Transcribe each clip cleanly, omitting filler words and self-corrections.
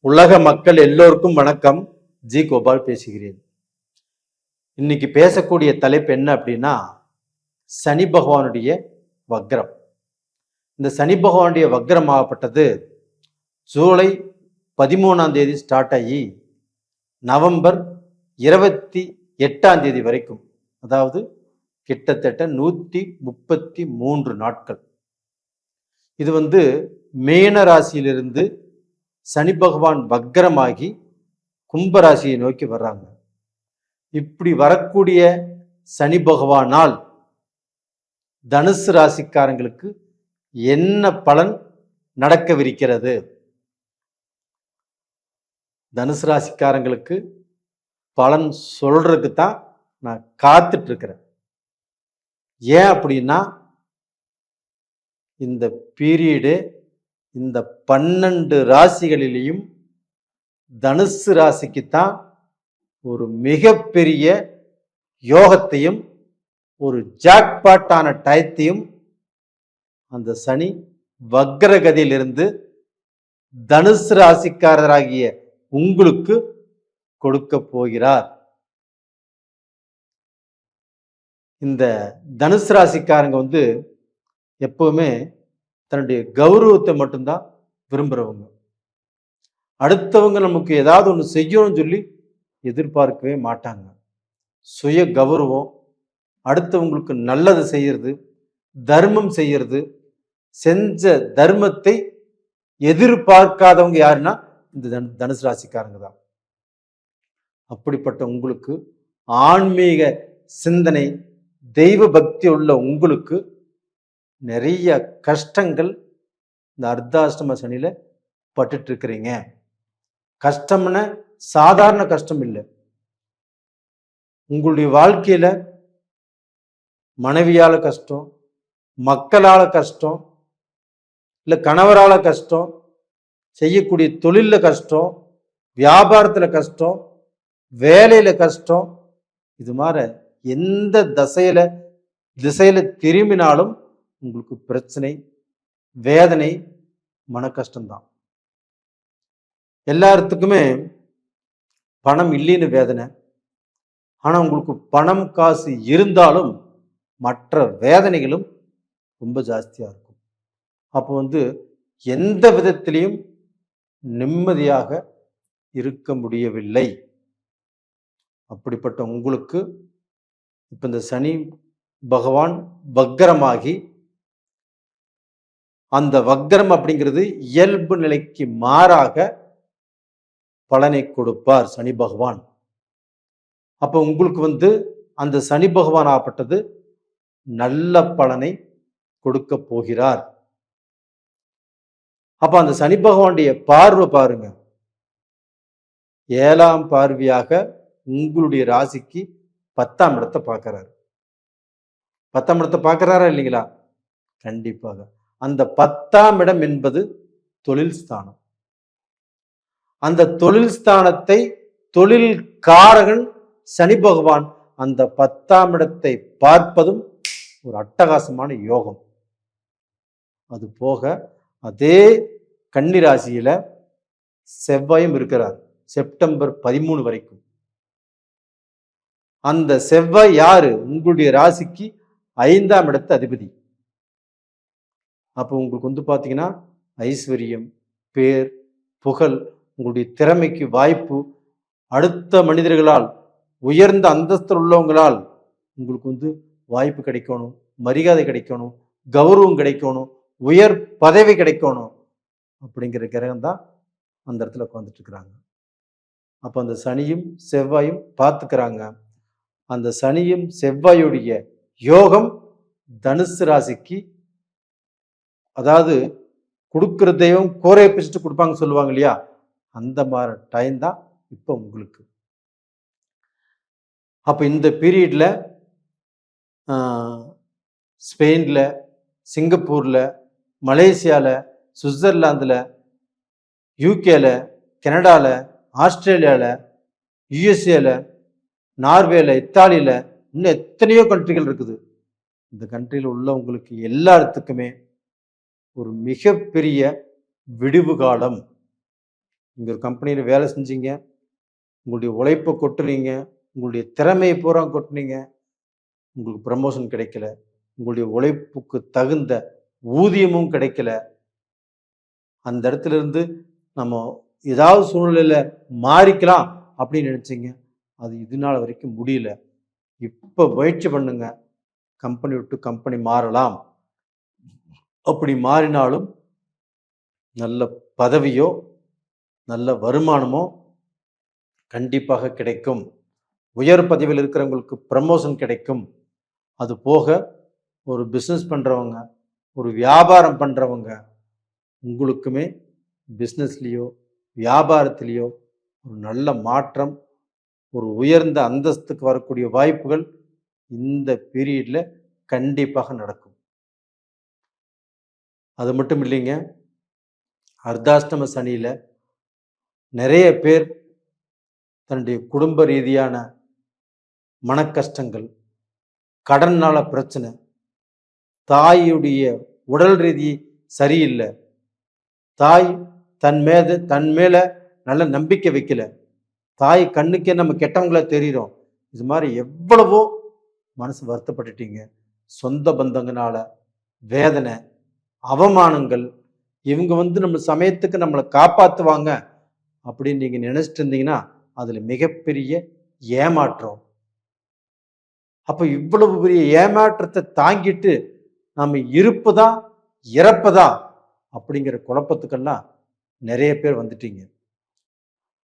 உலக மக்கள் எல்லோருக்கும் வணக்கம். ஜி கோபால் பேசுகிறேன். இன்னைக்கு பேசக்கூடிய தலைப்பு என்ன அப்படின்னா, சனி பகவானுடைய வக்ரம். இந்த சனி பகவானுடைய வக்ரம் ஆகப்பட்டது ஜூலை 13 ஸ்டார்ட் ஆகி நவம்பர் 28 வரைக்கும், அதாவது கிட்டத்தட்ட 133 நாட்கள். இது மேன ராசியிலிருந்து சனி பகவான் வக்ரமாகி கும்பராசியை நோக்கி வர்றாங்க. இப்படி வரக்கூடிய சனி பகவானால் தனுசு ராசிக்காரங்களுக்கு என்ன பலன் நடக்கவிருக்கிறது? தனுசு ராசிக்காரங்களுக்கு பலன் சொல்றதுக்கு தான் நான் காத்துட்டு இருக்கிறேன். ஏன் அப்படின்னா, இந்த பீரியடு இந்த 12 ராசிகளிலேயும் தனுசு ராசிக்குத்தான் ஒரு மிகப்பெரிய யோகத்தையும் ஒரு ஜாக்பாட்டான டயத்தையும் அந்த சனி வக்ரகதியிலிருந்து தனுசு ராசிக்காரராகிய உங்களுக்கு கொடுக்க போகிறார். இந்த தனுசு ராசிக்காரங்க எப்பவுமே தன்னுடைய கௌரவத்தை மட்டும்தான் விரும்புகிறவங்க. அடுத்தவங்க நமக்கு ஏதாவது ஒன்று செய்யணும்னு சொல்லி எதிர்பார்க்கவே மாட்டாங்க. சுய கௌரவம், அடுத்தவங்களுக்கு நல்லது செய்யறது, தர்மம் செய்யறது, செஞ்ச தர்மத்தை எதிர்பார்க்காதவங்க யாருன்னா இந்த தனுசு ராசிக்காரங்க தான். அப்படிப்பட்ட உங்களுக்கு ஆன்மீக சிந்தனை, தெய்வ பக்தி உள்ள உங்களுக்கு நிறைய கஷ்டங்கள் இந்த அர்த்தாஷ்டம சனியில பட்டுட்டு இருக்கிறீங்க. கஷ்டம்னா சாதாரண கஷ்டம் இல்லை. உங்களுடைய வாழ்க்கையில மனைவியால கஷ்டம், மக்களால கஷ்டம், இல்லை கணவரால கஷ்டம், செய்யக்கூடிய தொழில கஷ்டம், வியாபாரத்துல கஷ்டம், வேலையில கஷ்டம், இது மாதிரி எந்த திசையில திரும்பினாலும் உங்களுக்கு பிரச்சனை, வேதனை, மன கஷ்டம்தான். எல்லாத்துக்குமே பணம் இல்லைன்னு வேதனை. ஆனா உங்களுக்கு பணம் காசு இருந்தாலும் மற்ற வேதனைகளும் ரொம்ப ஜாஸ்தியா இருக்கும். அப்போ எந்த விதத்திலையும் நிம்மதியாக இருக்க முடியவில்லை. அப்படிப்பட்ட உங்களுக்கு இப்ப இந்த சனி பகவான் வக்ரமாகி, அந்த வக்ரம் அப்படிங்கிறது இயல்பு நிலைக்கு மாறாக பலனை கொடுப்பார் சனி பகவான். அப்ப உங்களுக்கு அந்த சனி பகவான் ஆகப்பட்டது நல்ல பலனை கொடுக்க போகிறார். அப்ப அந்த சனி பகவானுடைய பார்வை பாருங்க, 7ஆம் பார்வையாக உங்களுடைய ராசிக்கு 10ஆம் இடத்தை பார்க்கிறார். 10ஆம் இடத்தை பார்க்கிறாரா இல்லைங்களா? கண்டிப்பாக. அந்த 10ஆம் இடம் என்பது தொழில் ஸ்தானம். அந்த தொழில் ஸ்தானத்தை தொழில் காரகன் சனி பகவான் அந்த 10ஆம் இடத்தை பார்ப்பதும் ஒரு அட்டகாசமான யோகம். அது போக அதே கன்னி ராசியில செவ்வாயும் இருக்கிறார் செப்டம்பர் 13 வரைக்கும். அந்த செவ்வாய் யாரு? உங்களுடைய ராசிக்கு 5ஆம் இடத்து அதிபதி. அப்போ உங்களுக்கு பார்த்தீங்கன்னா ஐஸ்வர்யம், பேர், புகழ், உங்களுடைய திறமைக்கு வாய்ப்பு, அடுத்த மனிதர்களால், உயர்ந்த அந்தஸ்தில் உள்ளவங்களால் உங்களுக்கு வாய்ப்பு கிடைக்கணும், மரியாதை கிடைக்கணும், கௌரவம் கிடைக்கணும், உயர் பதவி கிடைக்கணும் அப்படிங்கிற கிரகம் தான் அந்த இடத்துல உட்காந்துட்டு இருக்கிறாங்க. அப்போ அந்த சனியும் செவ்வாயும் பார்த்துக்கிறாங்க. அந்த சனியும் செவ்வாயுடைய யோகம் தனுசு ராசிக்கு, அதாவது கொடுக்குற தெய்வம் கோரையை பிடிச்சிட்டு கொடுப்பாங்க சொல்லுவாங்க இல்லையா, அந்த மாதிரி டைம் தான் இப்போ உங்களுக்கு. அப்ப இந்த பீரியட்ல ஸ்பெயின்ல, சிங்கப்பூர்ல, மலேசியால, சுவிட்சர்லாந்துல, யூகேல, கனடால, ஆஸ்திரேலியால, யுஎஸ்ஏல, நார்வேல, இத்தாலியில, இன்னும் எத்தனையோ கண்ட்ரிகள் இருக்குது. இந்த கண்ட்ரியில் உள்ளவங்களுக்கு எல்லாத்துக்குமே ஒரு மிகப்பெரிய விடிவு காலம். நீங்கள் ஒரு கம்பெனியில் வேலை செஞ்சீங்க, உங்களுடைய உழைப்பை கொட்டுனீங்க, உங்களுடைய திறமையை பூரா கொட்டுனீங்க, உங்களுக்கு ப்ரமோஷன் கிடைக்கல, உங்களுடைய உழைப்புக்கு தகுந்த ஊதியமும் கிடைக்கல. அந்த இடத்துல இருந்து நம்ம ஏதாவது சூழ்நிலையில மாறிக்கலாம் அப்படின்னு நினைச்சீங்க, அது இது நாள் வரைக்கும் முடியல. இப்போ முயற்சி பண்ணுங்க, கம்பெனி விட்டு கம்பெனி மாறலாம். அப்படி மாறினாலும் நல்ல பதவியோ நல்ல வருமானமோ கண்டிப்பாக கிடைக்கும். உயர் பதவியில் இருக்கிறவங்களுக்கு ப்ரமோஷன் கிடைக்கும். அது போக ஒரு பிஸ்னஸ் பண்ணுறவங்க, ஒரு வியாபாரம் பண்ணுறவங்க, உங்களுக்குமே பிஸ்னஸ்லேயோ வியாபாரத்திலேயோ ஒரு நல்ல மாற்றம், ஒரு உயர்ந்த அந்தஸ்துக்கு வரக்கூடிய வாய்ப்புகள் இந்த பீரியடில் கண்டிப்பாக நடக்கும். அது மட்டும் இல்லைங்க, அர்த்தாஷ்டம சனியில் நிறைய பேர் தன்னுடைய குடும்ப ரீதியான மனக்கஷ்டங்கள், கடன்னால பிரச்சனை, தாயுடைய உடல் ரீதி சரியில்லை, தாய் தன் மேல நல்ல நம்பிக்கை வைக்கல, தாய் கண்ணுக்கே நம்ம கெட்டவங்கள தெரிகிறோம். இது மாதிரி எவ்வளவோ மனசு வருத்தப்பட்டுட்டீங்க. சொந்த பந்தங்களால வேதனை, அவமானங்கள், இவங்க நம்ம சமயத்துக்கு நம்மளை காப்பாற்றுவாங்க அப்படின்னு நீங்கள் நினச்சிட்டு இருந்தீங்கன்னா அதில் மிகப்பெரிய ஏமாற்றம். அப்போ இவ்வளவு பெரிய ஏமாற்றத்தை தாங்கிட்டு நம்ம இருப்பதா இறப்பதா அப்படிங்கிற குழப்பத்துக்கெல்லாம் நிறைய பேர் வந்துட்டீங்க.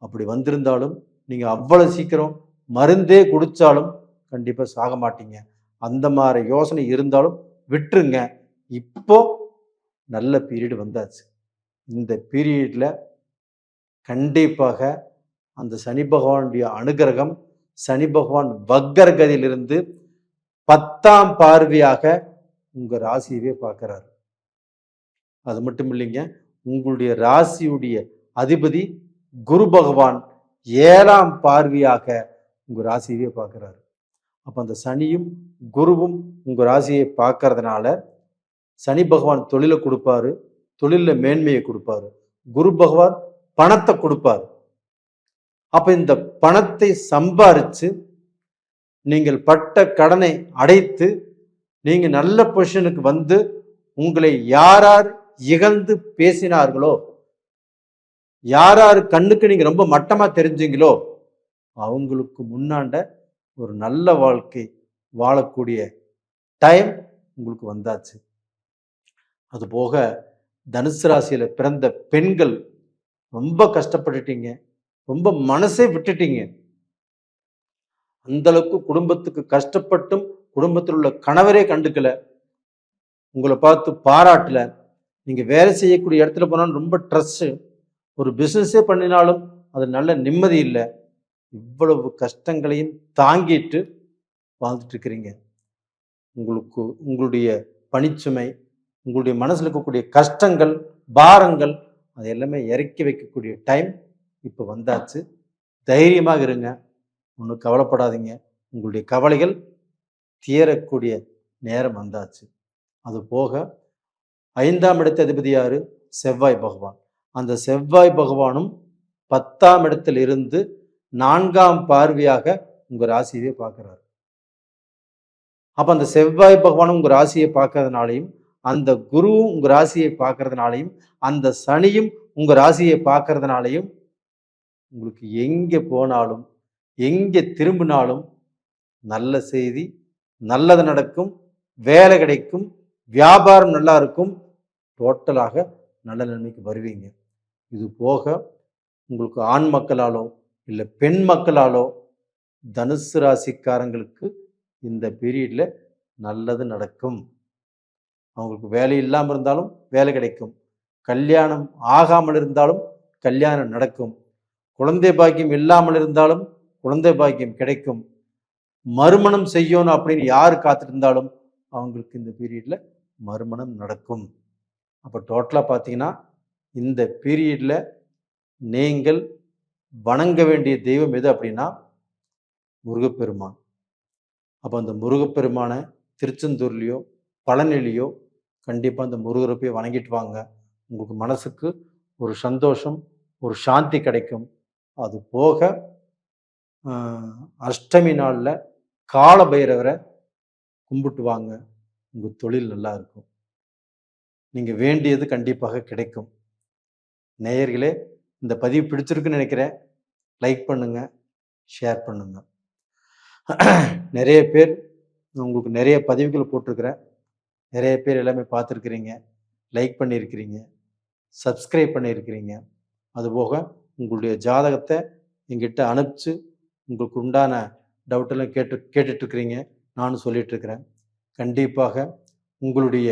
அப்படி வந்திருந்தாலும் நீங்கள் அவ்வளவு சீக்கிரம் மருந்தே குடித்தாலும் கண்டிப்பாக சாக மாட்டீங்க. அந்த மாதிரி யோசனை இருந்தாலும் விட்டுருங்க. இப்போ நல்ல பீரியட் வந்தாச்சு. இந்த பீரியடில் கண்டிப்பாக அந்த சனி பகவானுடைய அனுகிரகம், சனி பகவான் வக்கர கதியிலிருந்து 10ஆம் பார்வையாக உங்கள் ராசியவே பார்க்குறாரு. அது மட்டும் இல்லைங்க, உங்களுடைய ராசியுடைய அதிபதி குரு பகவான் 7ஆம் பார்வையாக உங்கள் ராசியவே பார்க்குறாரு. அப்போ அந்த சனியும் குருவும் உங்கள் ராசியை பார்க்கறதுனால சனி பகவான் தொழிலை கொடுப்பாரு, தொழிலில் மேன்மையை கொடுப்பாரு. குரு பகவான் பணத்தை கொடுப்பாரு. அப்போ இந்த பணத்தை சம்பாரித்து நீங்கள் பட்ட கடனை அடைத்து நீங்கள் நல்ல பொசிஷனுக்கு வந்து உங்களை யார் இகழ்ந்து பேசினார்களோ, யார் கண்ணுக்கு நீங்கள் ரொம்ப மட்டமாக தெரிஞ்சீங்களோ அவங்களுக்கு முன்னாண்ட ஒரு நல்ல வாழ்க்கை வாழக்கூடிய டைம் உங்களுக்கு வந்தாச்சு. அதுபோக தனுசு ராசியில் பிறந்த பெண்கள் ரொம்ப கஷ்டப்பட்டுட்டீங்க, ரொம்ப மனசே விட்டுட்டீங்க. அந்த அளவுக்கு குடும்பத்துக்கு கஷ்டப்பட்டும் குடும்பத்தில் உள்ள கணவரே கண்டுக்கல, உங்களை பார்த்து பாராட்டல. நீங்க வேலை செய்யக்கூடிய இடத்துல போனாலும் ரொம்ப ட்ரெஸ்ஸு, ஒரு பிஸ்னஸே பண்ணினாலும் அது நல்ல நிம்மதி இல்லை. இவ்வளவு கஷ்டங்களையும் தாங்கிட்டு வாழ்ந்துட்டு இருக்கிறீங்க. உங்களுடைய பணிச்சுமை, உங்களுடைய மனசில் இருக்கக்கூடிய கஷ்டங்கள், பாரங்கள், அது எல்லாமே இறக்கி வைக்கக்கூடிய டைம் இப்போ வந்தாச்சு. தைரியமாக இருங்க, ஒன்றும் கவலைப்படாதீங்க. உங்களுடைய கவலைகள் தீரக்கூடிய நேரம் வந்தாச்சு. அது போக 5ஆம் இடத்து அதிபதி யாரு? செவ்வாய் பகவான். அந்த செவ்வாய் பகவானும் 10ஆம் இடத்தில் இருந்து 4ஆம் பார்வையாக உங்க ராசியவே பார்க்கிறார். அப்ப அந்த செவ்வாய் பகவானும் உங்க ராசியை பார்க்கறதுனாலையும், அந்த குருவும் உங்க ராசியை பார்க்கறதுனாலையும், அந்த சனியும் உங்க ராசியை பார்க்கறதுனாலையும் உங்களுக்கு எங்கே போனாலும் எங்கே திரும்பினாலும் நல்ல செய்தி, நல்லது நடக்கும், வேலை கிடைக்கும், வியாபாரம் நல்லா இருக்கும், டோட்டலாக நல்ல நிலைமைக்கு வருவீங்க. இது போக உங்களுக்கு ஆண் மக்களாலோ இல்லை பெண் மக்களாலோ தனுசு ராசிக்காரங்களுக்கு இந்த பீரியட்ல நல்லது நடக்கும். அவங்களுக்கு வேலை இல்லாமல் இருந்தாலும் வேலை கிடைக்கும், கல்யாணம் ஆகாமல் இருந்தாலும் கல்யாணம் நடக்கும், குழந்தை பாக்கியம் இல்லாமல் இருந்தாலும் குழந்தை பாக்கியம் கிடைக்கும், மறுமணம் செய்யணும் அப்படின்னு யார் காத்துட்டு இருந்தாலும் அவங்களுக்கு இந்த பீரியட்ல மறுமணம் நடக்கும். அப்போ டோட்டலாக பார்த்தீங்கன்னா இந்த பீரியட்ல நீங்கள் வணங்க வேண்டிய தெய்வம் எது அப்படின்னா முருகப்பெருமான். அப்போ அந்த முருகப்பெருமானை திருச்செந்தூர்லேயோ பழனிலையோ கண்டிப்பாக அந்த முருகரை போய் வணங்கிட்டு வாங்க. உங்களுக்கு மனசுக்கு ஒரு சந்தோஷம், ஒரு சாந்தி கிடைக்கும். அது போக அஷ்டமி நாளில் கால பைரவரை கும்பிட்டு வாங்க. உங்கள் தொழில் நல்லா இருக்கும். நீங்கள் வேண்டியது கண்டிப்பாக கிடைக்கும். நேயர்களே, இந்த பதிவு பிடிச்சிருக்குன்னு நினைக்கிறேன். லைக் பண்ணுங்க, ஷேர் பண்ணுங்க. நிறைய பேர் உங்களுக்கு நிறைய பதிவுகள் போட்டிருக்கிறேன். நிறைய பேர் எல்லாமே பார்த்துருக்குறீங்க, லைக் பண்ணியிருக்கிறீங்க, சப்ஸ்கிரைப் பண்ணியிருக்கிறீங்க. அதுபோக உங்களுடைய ஜாதகத்தை எங்கிட்ட அனுப்பிச்சு உங்களுக்கு உண்டான டவுட்டெல்லாம் கேட்டுட்ருக்கிறீங்க. நானும் சொல்லிகிட்ருக்கிறேன். கண்டிப்பாக உங்களுடைய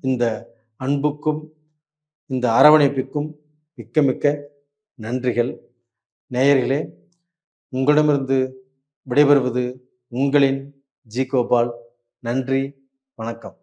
இந்த அன்புக்கும் இந்த அரவணைப்புக்கும் மிக்க மிக்க நன்றிகள். நேயர்களே, உங்களிடமிருந்து விடைபெறுவது உங்களின் ஜி கோபால். நன்றி, வணக்கம்.